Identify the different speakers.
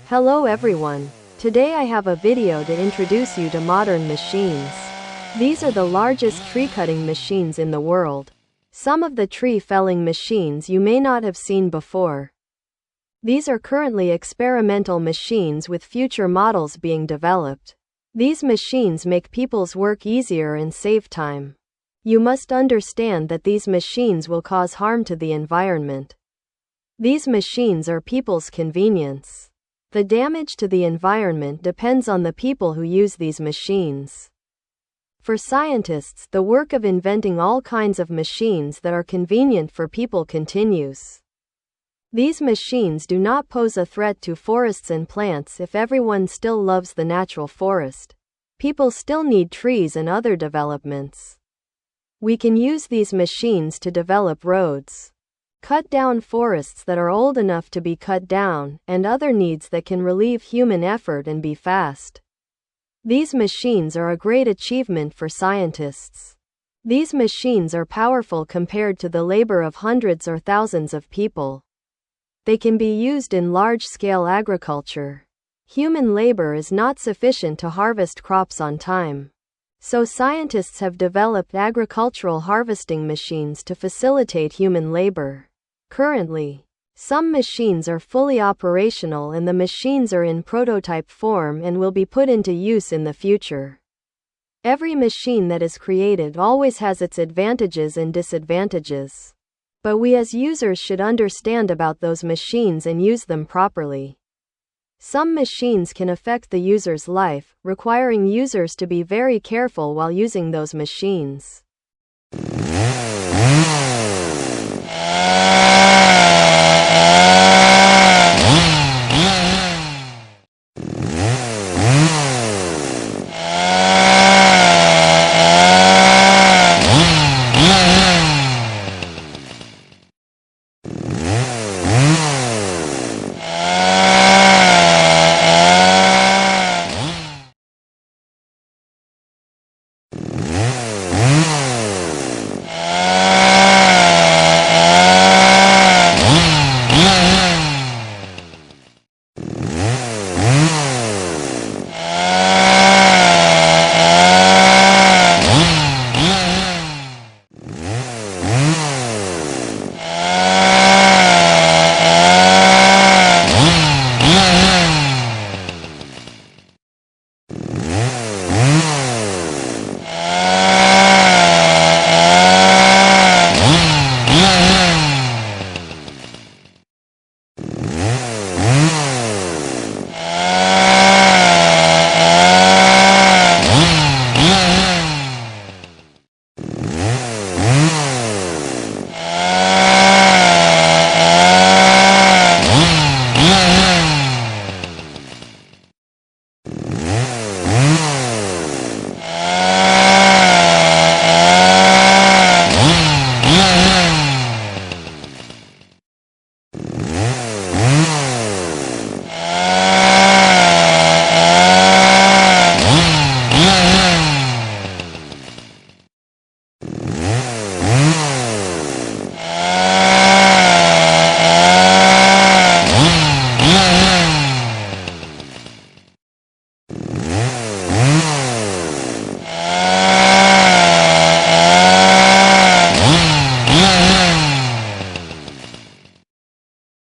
Speaker 1: Hello everyone. Today I have a video to introduce you to modern machines. These are the largest tree cutting machines in the world. Some of the tree felling machines you may not have seen before. These are currently experimental machines with future models being developed. These machines make people's work easier and save time. You must understand that these machines will cause harm to the environment. These machines are people's convenience. The damage to the environment depends on the people who use these machines. For scientists, the work of inventing all kinds of machines that are convenient for people continues. These machines do not pose a threat to forests and plants if everyone still loves the natural forest. People still need trees and other developments. We can use these machines to develop roads, cut down forests that are old enough to be cut down, and other needs that can relieve human effort and be fast. These machines are a great achievement for scientists. These machines are powerful compared to the labor of hundreds or thousands of people. They can be used in large-scale agriculture. Human labor is not sufficient to harvest crops on time. So scientists have developed agricultural harvesting machines to facilitate human labor. Currently, some machines are fully operational and the machines are in prototype form and will be put into use in the future. Every machine that is created always has its advantages and disadvantages. But we as users should understand about those machines and use them properly. Some machines can affect the user's life, requiring users to be very careful while using those machines.